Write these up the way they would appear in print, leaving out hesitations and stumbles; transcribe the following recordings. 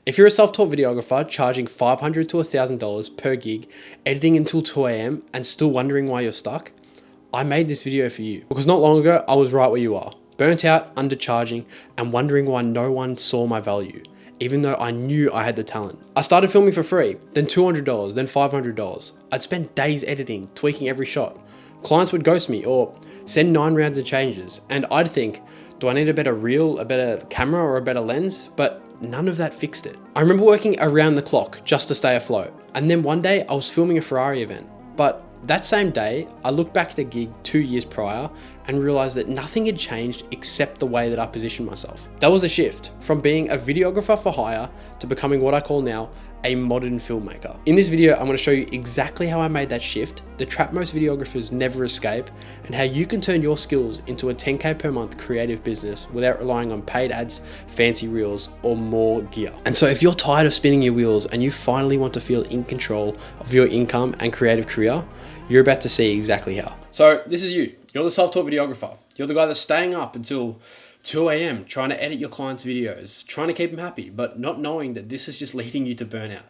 If you're a self-taught videographer charging $500 to $1,000 per gig, editing until 2 a.m. and still wondering why you're stuck, I made this video for you. Because not long ago, I was right where you are. Burnt out, undercharging, and wondering why no one saw my value, even though I knew I had the talent. I started filming for free, then $200, then $500. I'd spend days editing, tweaking every shot. Clients would ghost me or send 9 rounds of changes, and I'd think, do I need a better reel, a better camera, or a better lens? But none of that fixed it. I remember working around the clock just to stay afloat. And then one day I was filming a Ferrari event, but that same day, I looked back at a gig 2 years prior and realized that nothing had changed except the way that I positioned myself. That was a shift from being a videographer for hire to becoming what I call now a modern filmmaker. In this video, I'm going to show you exactly how I made that shift, the trap most videographers never escape, and how you can turn your skills into a 10K per month creative business without relying on paid ads, fancy reels, or more gear. And so if you're tired of spinning your wheels and you finally want to feel in control of your income and creative career, you're about to see exactly how. So this is you. You're the self-taught videographer. You're the guy that's staying up until 2 a.m. trying to edit your clients' videos, trying to keep them happy, but not knowing that this is just leading you to burnout.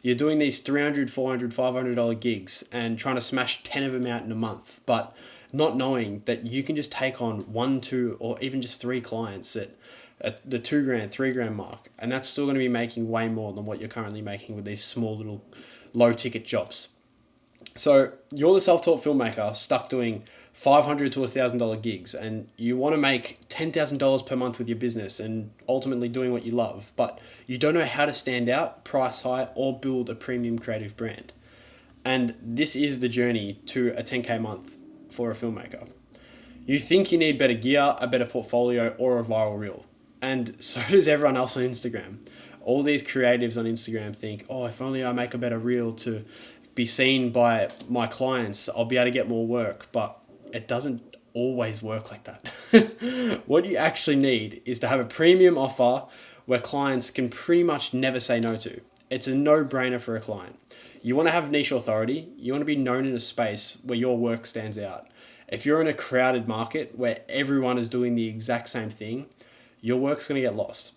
You're doing these $300, $400, $500 gigs and trying to smash 10 of them out in a month, but not knowing that you can just take on 1, 2, or even just 3 clients at the $2,000, $3,000 mark, and that's still going to be making way more than what you're currently making with these small little low-ticket jobs. So you're the self-taught filmmaker stuck doing $500 to $1,000 gigs, and you want to make $10,000 per month with your business and ultimately doing what you love, but you don't know how to stand out, price high, or build a premium creative brand. And this is the journey to a 10K month for a filmmaker. You think you need better gear, a better portfolio, or a viral reel. And so does everyone else on Instagram. All these creatives on Instagram think, oh, if only I make a better reel to be seen by my clients, I'll be able to get more work. But it doesn't always work like that. What you actually need is to have a premium offer where clients can pretty much never say no to. It's a no-brainer for a client. You want to have niche authority. You want to be known in a space where your work stands out. If you're in a crowded market where everyone is doing the exact same thing, your work's going to get lost.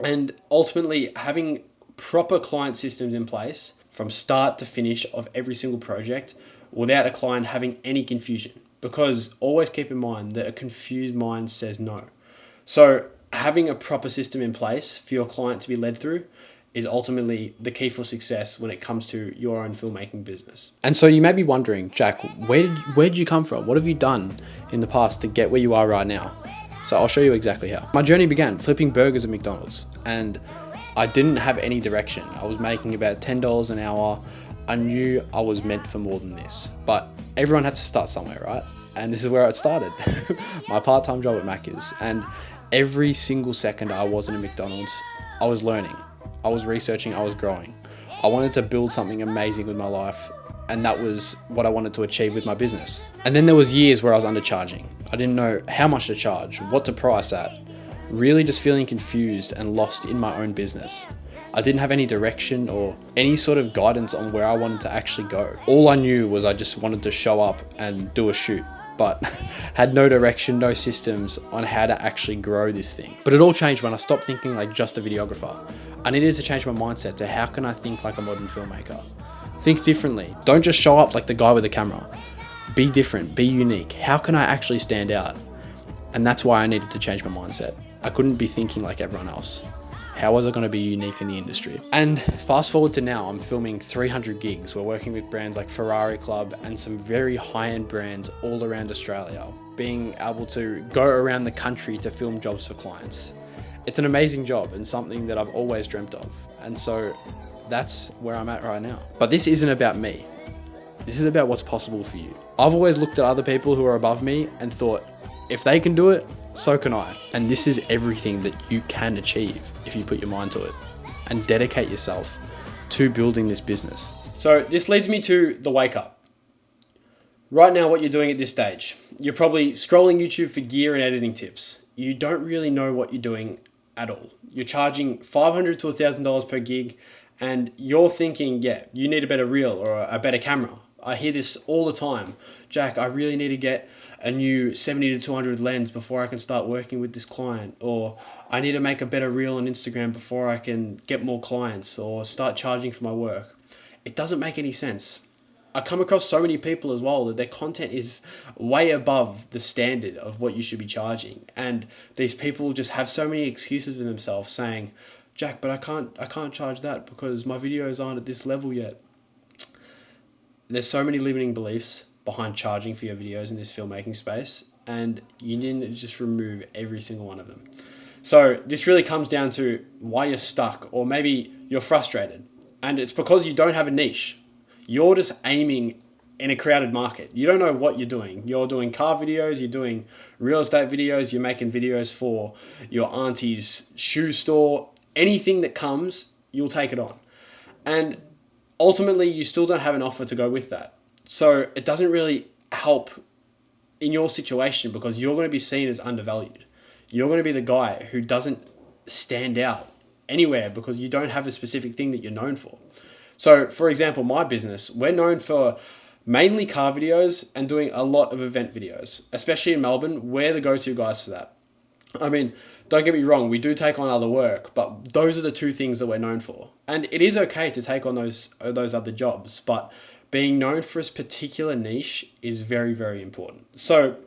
And ultimately, having proper client systems in place from start to finish of every single project without a client having any confusion. Because always keep in mind that a confused mind says no. So having a proper system in place for your client to be led through is ultimately the key for success when it comes to your own filmmaking business. And so you may be wondering, Jack, where did you come from? What have you done in the past to get where you are right now? So I'll show you exactly how. My journey began flipping burgers at McDonald's, and I didn't have any direction. I was making about $10 an hour. I knew I was meant for more than this, but everyone had to start somewhere, right? And this is where it started. My part-time job at Macca's, and every single second I was in a McDonald's, I was learning, I was researching, I was growing. I wanted to build something amazing with my life, and that was what I wanted to achieve with my business. And then there was years where I was undercharging. I didn't know how much to charge, what to price at, really just feeling confused and lost in my own business. I didn't have any direction or any sort of guidance on where I wanted to actually go. All I knew was I just wanted to show up and do a shoot, but had no direction, no systems on how to actually grow this thing. But it all changed when I stopped thinking like just a videographer. I needed to change my mindset to how can I think like a modern filmmaker? Think differently. Don't just show up like the guy with the camera. Be different, be unique. How can I actually stand out? And that's why I needed to change my mindset. I couldn't be thinking like everyone else. How was I going to be unique in the industry? And fast forward to now, I'm filming 300 gigs. We're working with brands like Ferrari Club and some very high-end brands all around Australia, being able to go around the country to film jobs for clients. It's an amazing job and something that I've always dreamt of. And so that's where I'm at right now. But this isn't about me. This is about what's possible for you. I've always looked at other people who are above me and thought, if they can do it, so can I. And this is everything that you can achieve if you put your mind to it and dedicate yourself to building this business. So this leads me to the wake up. Right now, what you're doing at this stage, you're probably scrolling YouTube for gear and editing tips. You don't really know what you're doing at all. You're charging $500 to $1,000 per gig, and you're thinking, yeah, you need a better reel or a better camera. I hear this all the time. Jack, I really need to get a new 70 to 200 lens before I can start working with this client. Or I need to make a better reel on Instagram before I can get more clients or start charging for my work. It doesn't make any sense. I come across so many people as well that their content is way above the standard of what you should be charging. And these people just have so many excuses for themselves saying, Jack, but I can't charge that because my videos aren't at this level yet. There's so many limiting beliefs behind charging for your videos in this filmmaking space, and you need to just remove every single one of them. So this really comes down to why you're stuck, or maybe you're frustrated, and it's because you don't have a niche. You're just aiming in a crowded market. You don't know what you're doing. You're doing car videos, you're doing real estate videos, you're making videos for your auntie's shoe store. Anything that comes, you'll take it on. And ultimately, you still don't have an offer to go with that. So it doesn't really help in your situation because you're going to be seen as undervalued. You're going to be the guy who doesn't stand out anywhere because you don't have a specific thing that you're known for. So, for example, my business, we're known for mainly car videos and doing a lot of event videos, especially in Melbourne. We're the go-to guys for that. I mean, don't get me wrong, we do take on other work, but those are the two things that we're known for. And it is okay to take on those other jobs, but being known for a particular niche is very, very important. So,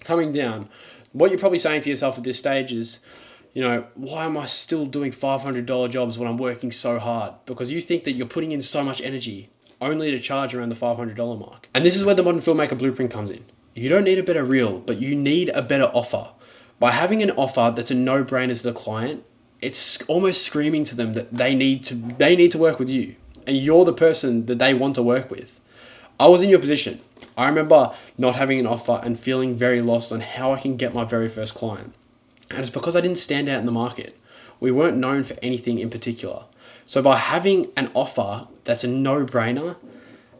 coming down, what you're probably saying to yourself at this stage is, why am I still doing $500 jobs when I'm working so hard? Because you think that you're putting in so much energy only to charge around the $500 mark. And this is where the Modern Filmmaker Blueprint comes in. You don't need a better reel, but you need a better offer. By having an offer that's a no-brainer to the client, it's almost screaming to them that they need to work with you, and you're the person that they want to work with. I was in your position. I remember not having an offer and feeling very lost on how I can get my very first client. And it's because I didn't stand out in the market. We weren't known for anything in particular. So by having an offer that's a no-brainer,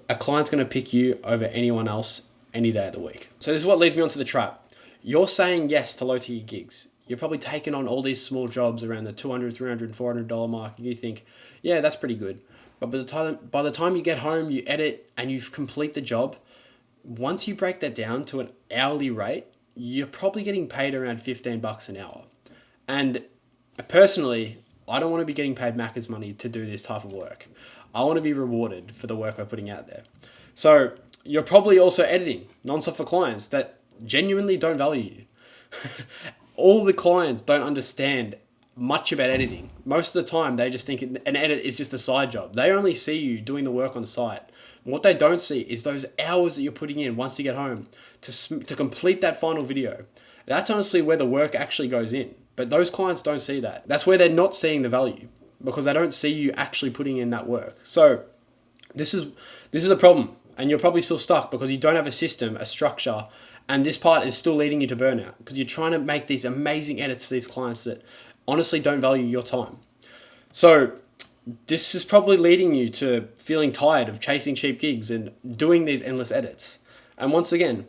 a client's going to pick you over anyone else any day of the week. So this is what leads me onto the trap. You're saying yes to low-tier gigs. You're probably taking on all these small jobs around the $200, $300, $400 mark, and you think, yeah, that's pretty good. But by the time you get home, you edit, and you complete the job, once you break that down to an hourly rate, you're probably getting paid around $15 an hour. And personally, I don't want to be getting paid Macca's money to do this type of work. I want to be rewarded for the work I'm putting out there. So you're probably also editing non-stop for clients that genuinely don't value you. All the clients don't understand much about editing. Most of the time, they just think an edit is just a side job. They only see you doing the work on site. What they don't see is those hours that you're putting in once you get home to complete that final video. That's honestly where the work actually goes in. But those clients don't see that. That's where they're not seeing the value because they don't see you actually putting in that work. So this is a problem, and you're probably still stuck because you don't have a system, a structure, and this part is still leading you to burnout because you're trying to make these amazing edits for these clients that honestly don't value your time. So this is probably leading you to feeling tired of chasing cheap gigs and doing these endless edits. And once again,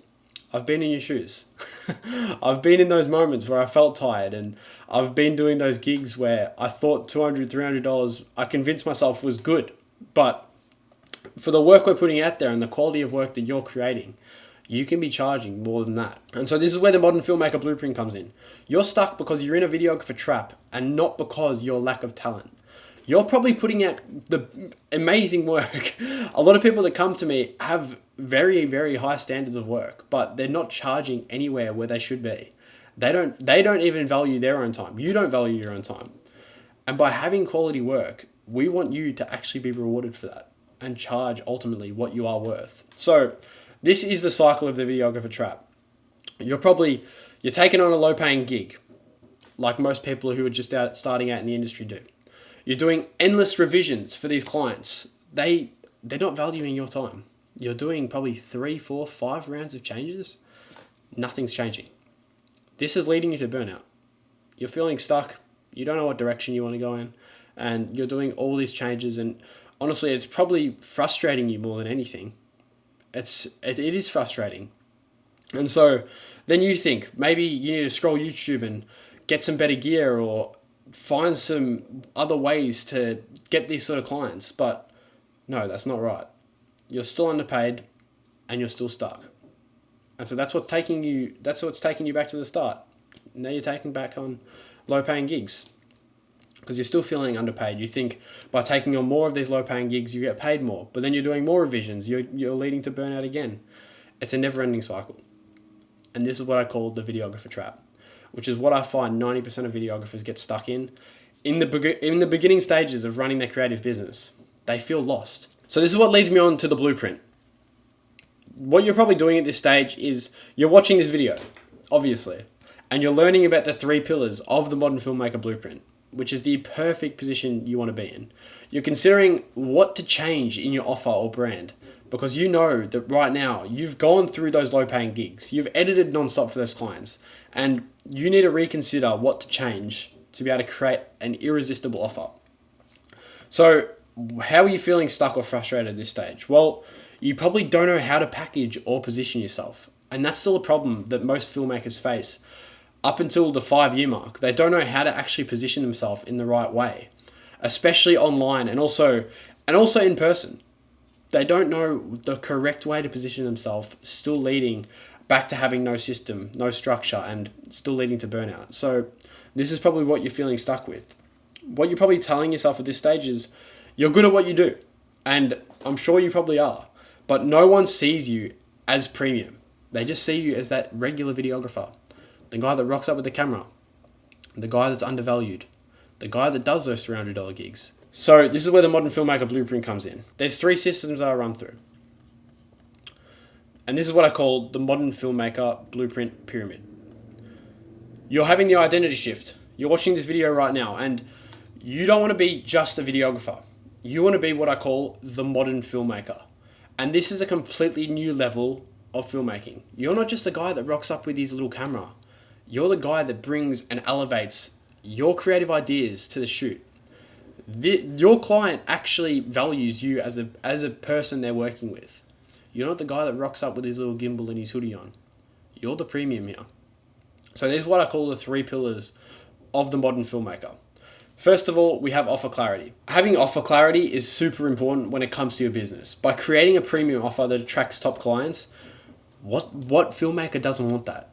I've been in your shoes. I've been in those moments where I felt tired, and I've been doing those gigs where I thought $200, $300, I convinced myself was good. But for the work we're putting out there and the quality of work that you're creating, you can be charging more than that. And so this is where the Modern Filmmaker Blueprint comes in. You're stuck because you're in a videographer trap and not because your lack of talent. You're probably putting out the amazing work. A lot of people that come to me have very, very high standards of work, but they're not charging anywhere where they should be. They don't even value their own time. You don't value your own time. And by having quality work, we want you to actually be rewarded for that and charge ultimately what you are worth. So this is the cycle of the videographer trap. You're taking on a low-paying gig, like most people who are just starting out in the industry do. You're doing endless revisions for these clients. They're not valuing your time. You're doing probably 3, 4, 5 rounds of changes. Nothing's changing. This is leading you to burnout. You're feeling stuck. You don't know what direction you want to go in. And you're doing all these changes. And honestly, it's probably frustrating you more than anything. It is frustrating. And so then you think maybe you need to scroll YouTube and get some better gear or find some other ways to get these sort of clients. But no, that's not right. you're still underpaid, and you're still stuck. And so that's what's taking you back to the start. Now you're taking back on low paying gigs because you're still feeling underpaid. You think by taking on more of these low paying gigs, you get paid more, but then you're doing more revisions. You're leading to burnout again. It's a never ending cycle. And this is what I call the videographer trap, which is what I find 90% of videographers get stuck in the beginning stages of running their creative business. They feel lost. So this is what leads me on to the blueprint. What you're probably doing at this stage is you're watching this video, obviously, and you're learning about the 3 pillars of the Modern Filmmaker blueprint, which is the perfect position you want to be in. You're considering what to change in your offer or brand because you know that right now you've gone through those low paying gigs, you've edited nonstop for those clients, and you need to reconsider what to change to be able to create an irresistible offer. So how are you feeling stuck or frustrated at this stage? Well, you probably don't know how to package or position yourself. And that's still a problem that most filmmakers face up until the 5-year mark. They don't know how to actually position themselves in the right way, especially online and also in person. They don't know the correct way to position themselves, still leading back to having no system, no structure, and still leading to burnout. So this is probably what you're feeling stuck with. What you're probably telling yourself at this stage is you're good at what you do. And I'm sure you probably are. But no one sees you as premium. They just see you as that regular videographer. The guy that rocks up with the camera. The guy that's undervalued. The guy that does those $300 gigs. So this is where the Modern Filmmaker blueprint comes in. There's 3 systems that I run through. And this is what I call the Modern Filmmaker blueprint pyramid. You're having the identity shift. You're watching this video right now and you don't want to be just a videographer. You want to be what I call the Modern Filmmaker. And this is a completely new level of filmmaking. You're not just the guy that rocks up with his little camera. You're the guy that brings and elevates your creative ideas to the shoot. Your client actually values you as a person they're working with. You're not the guy that rocks up with his little gimbal and his hoodie on. You're the premium here. So this is what I call the 3 pillars of the Modern Filmmaker. First of all, we have offer clarity. Having offer clarity is super important when it comes to your business. By creating a premium offer that attracts top clients, what filmmaker doesn't want that?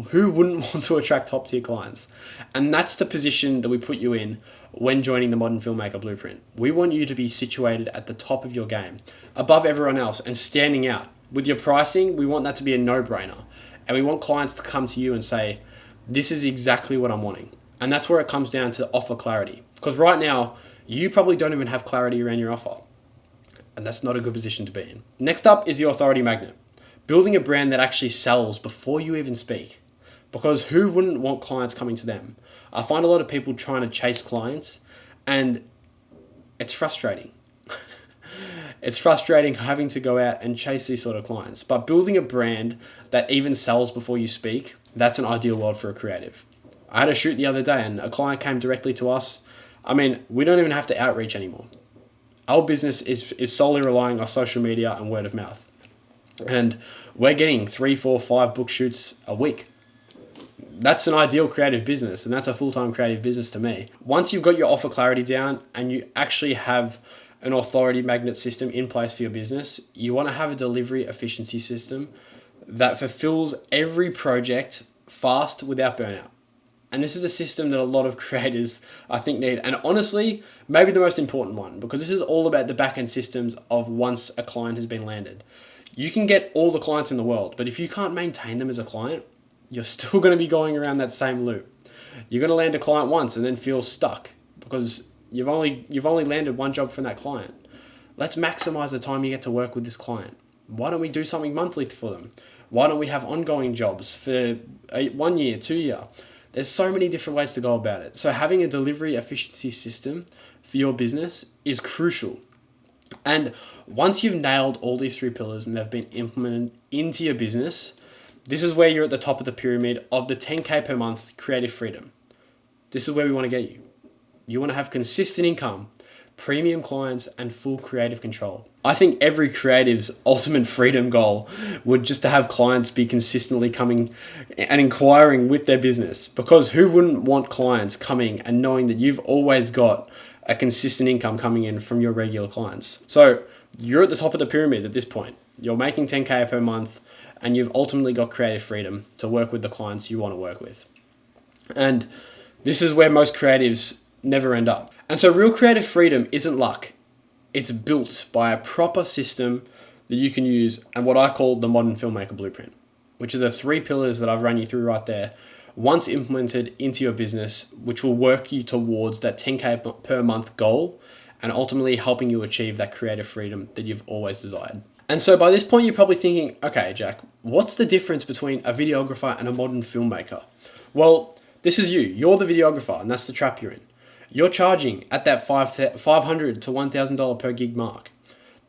Who wouldn't want to attract top tier clients? And that's the position that we put you in when joining the Modern Filmmaker blueprint. We want you to be situated at the top of your game, above everyone else and standing out. With your pricing, we want that to be a no-brainer. And we want clients to come to you and say, this is exactly what I'm wanting. And that's where it comes down to offer clarity. Because right now, you probably don't even have clarity around your offer. And that's not a good position to be in. Next up is the authority magnet. Building a brand that actually sells before you even speak. Because who wouldn't want clients coming to them? I find a lot of people trying to chase clients and it's frustrating. It's frustrating having to go out and chase these sort of clients. But building a brand that even sells before you speak, that's an ideal world for a creative. I had a shoot the other day and a client came directly to us. I mean, we don't even have to outreach anymore. Our business is solely relying on social media and word of mouth. And we're getting 3, 4, 5 book shoots a week. That's an ideal creative business, and that's a full-time creative business to me. Once you've got your offer clarity down and you actually have an authority magnet system in place for your business, you want to have a delivery efficiency system that fulfills every project fast without burnout. And this is a system that a lot of creators, I think, need. And honestly, maybe the most important one, because this is all about the back-end systems of once a client has been landed. You can get all the clients in the world, but if you can't maintain them as a client, you're still going to be going around that same loop. You're going to land a client once and then feel stuck because you've only landed one job from that client. Let's maximize the time you get to work with this client. Why don't we do something monthly for them? Why don't we have ongoing jobs for 1 year, 2 year? There's so many different ways to go about it. So having a delivery efficiency system for your business is crucial. And once you've nailed all these 3 pillars and they've been implemented into your business, this is where you're at the top of the pyramid of the 10K per month creative freedom. This is where we want to get you. You want to have consistent income, premium clients, and full creative control. I think every creative's ultimate freedom goal would just to have clients be consistently coming and inquiring with their business, because who wouldn't want clients coming and knowing that you've always got a consistent income coming in from your regular clients? So you're at the top of the pyramid at this point. You're making 10K per month, and you've ultimately got creative freedom to work with the clients you want to work with. And this is where most creatives never end up. And so real creative freedom isn't luck. It's built by a proper system that you can use, and what I call the Modern Filmmaker Blueprint, which is the 3 pillars that I've run you through right there, once implemented into your business, which will work you towards that 10K per month goal and ultimately helping you achieve that creative freedom that you've always desired. And so by this point, you're probably thinking, okay, Jack, what's the difference between a videographer and a modern filmmaker? Well, this is you. You're the videographer, and that's the trap you're in. You're charging at that $500 to $1,000 per gig mark.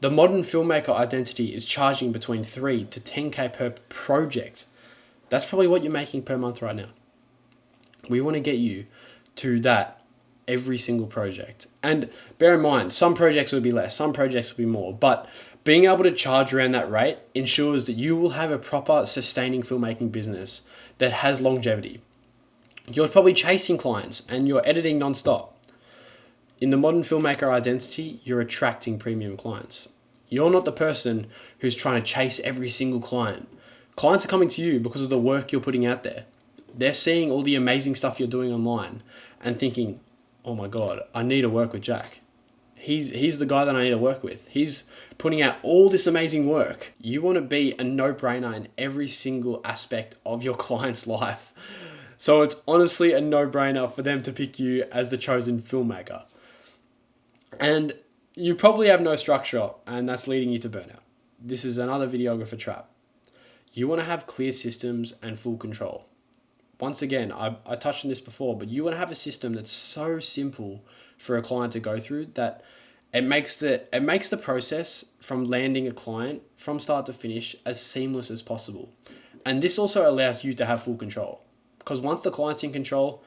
The modern filmmaker identity is charging between 3 to 10K per project. That's probably what you're making per month right now. We want to get you to that every single project. And bear in mind, some projects will be less, some projects will be more, but being able to charge around that rate ensures that you will have a proper sustaining filmmaking business that has longevity. You're probably chasing clients and you're editing nonstop. In the modern filmmaker identity, you're attracting premium clients. You're not the person who's trying to chase every single client. Clients are coming to you because of the work you're putting out there. They're seeing all the amazing stuff you're doing online and thinking, oh my God, I need to work with Jack. He's the guy that I need to work with. He's putting out all this amazing work. You want to be a no-brainer in every single aspect of your client's life. So it's honestly a no-brainer for them to pick you as the chosen filmmaker. And you probably have no structure, and that's leading you to burnout. This is another videographer trap. You want to have clear systems and full control. Once again, I touched on this before, but you want to have a system that's so simple for a client to go through that it makes the process from landing a client from start to finish as seamless as possible. And this also allows you to have full control, because once the client's in control,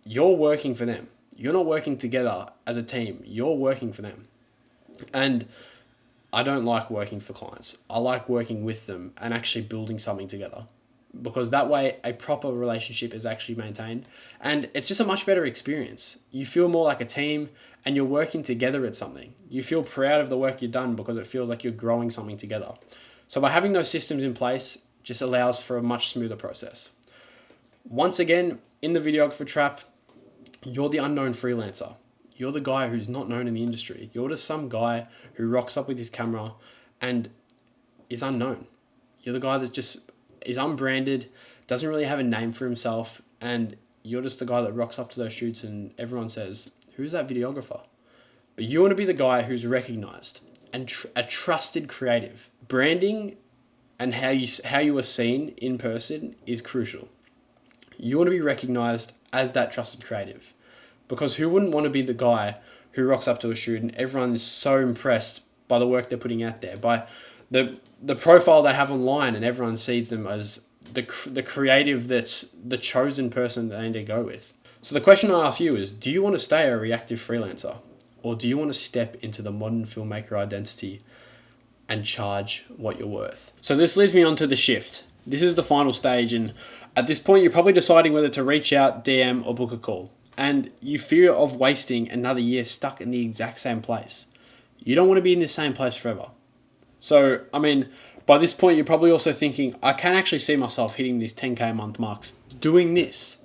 you're working for them. You're not working together as a team. You're working for them. And I don't like working for clients. I like working with them and actually building something together, because that way a proper relationship is actually maintained and it's just a much better experience. You feel more like a team and you're working together at something. You feel proud of the work you've done because it feels like you're growing something together. So by having those systems in place just allows for a much smoother process. Once again, in the videographer trap, you're the unknown freelancer. You're the guy who's not known in the industry. You're just some guy who rocks up with his camera and is unknown. You're the guy that just is unbranded, doesn't really have a name for himself, and you're just the guy that rocks up to those shoots and everyone says, who's that videographer? But you want to be the guy who's recognized and a trusted creative. Branding and how you are seen in person is crucial. You want to be recognized as that trusted creative, because who wouldn't want to be the guy who rocks up to a shoot and everyone is so impressed by the work they're putting out there, by the profile they have online, and everyone sees them as the creative that's the chosen person that they need to go with. So the question I ask you is, do you want to stay a reactive freelancer, or do you want to step into the modern filmmaker identity and charge what you're worth? So this leads me on to the shift. This is the final stage, and at this point you're probably deciding whether to reach out, DM, or book a call. And you fear of wasting another year stuck in the exact same place. You don't want to be in the same place forever. So, I mean, by this point, you're probably also thinking, I can actually see myself hitting these 10K a month marks doing this.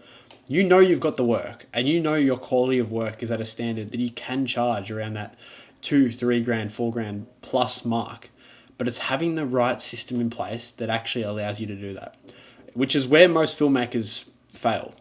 You know you've got the work, and you know your quality of work is at a standard that you can charge around that $2,000, $3,000, $4,000 plus mark. But it's having the right system in place that actually allows you to do that, which is where most filmmakers fail.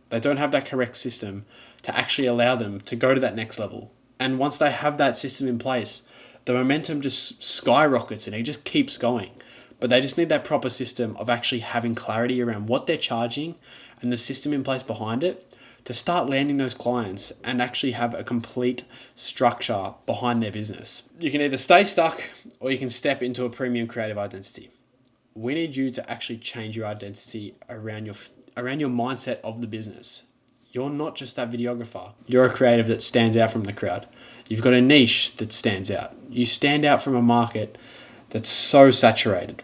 They don't have that correct system to actually allow them to go to that next level. And once they have that system in place, the momentum just skyrockets and it just keeps going. But they just need that proper system of actually having clarity around what they're charging and the system in place behind it to start landing those clients and actually have a complete structure behind their business. You can either stay stuck or you can step into a premium creative identity. We need you to actually change your identity around your mindset of the business. You're not just that videographer. You're a creative that stands out from the crowd. You've got a niche that stands out. You stand out from a market that's so saturated,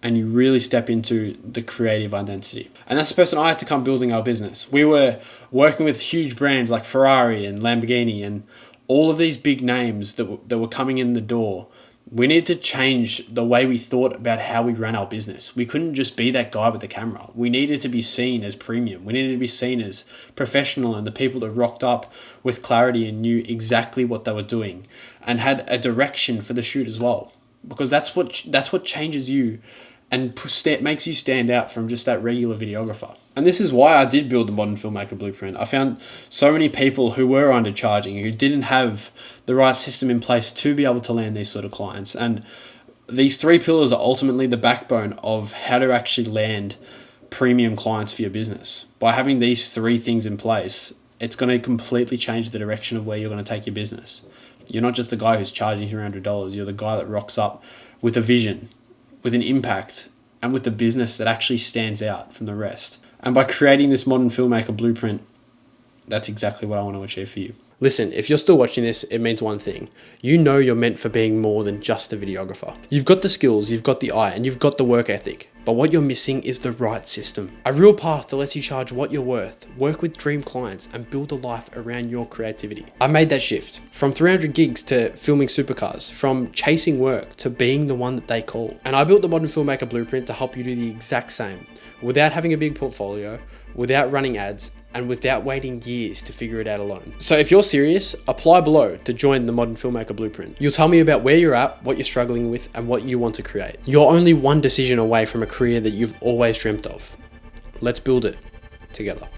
and you really step into the creative identity. And that's the person I had to come building our business. We were working with huge brands like Ferrari and Lamborghini and all of these big names that were coming in the door, we needed to change the way we thought about how we ran our business. We couldn't just be that guy with the camera. We needed to be seen as premium. We needed to be seen as professional, and the people that rocked up with clarity and knew exactly what they were doing and had a direction for the shoot as well. Because that's what changes you and makes you stand out from just that regular videographer. And this is why I did build the Modern Filmmaker Blueprint. I found so many people who were undercharging, who didn't have the right system in place to be able to land these sort of clients. And these 3 pillars are ultimately the backbone of how to actually land premium clients for your business. By having these 3 things in place, it's going to completely change the direction of where you're going to take your business. You're not just the guy who's charging $300. You're the guy that rocks up with a vision, with an impact, and with a business that actually stands out from the rest. And by creating this Modern Filmmaker Blueprint, that's exactly what I want to achieve for you. Listen, if you're still watching this, it means one thing. You know you're meant for being more than just a videographer. You've got the skills, you've got the eye, and you've got the work ethic. But what you're missing is the right system. A real path that lets you charge what you're worth, work with dream clients, and build a life around your creativity. I made that shift from 300 gigs to filming supercars, from chasing work to being the one that they call. And I built the Modern Filmmaker Blueprint to help you do the exact same, without having a big portfolio, without running ads, and without waiting years to figure it out alone. So if you're serious, apply below to join the Modern Filmmaker Blueprint. You'll tell me about where you're at, what you're struggling with, and what you want to create. You're only one decision away from a career that you've always dreamt of. Let's build it together.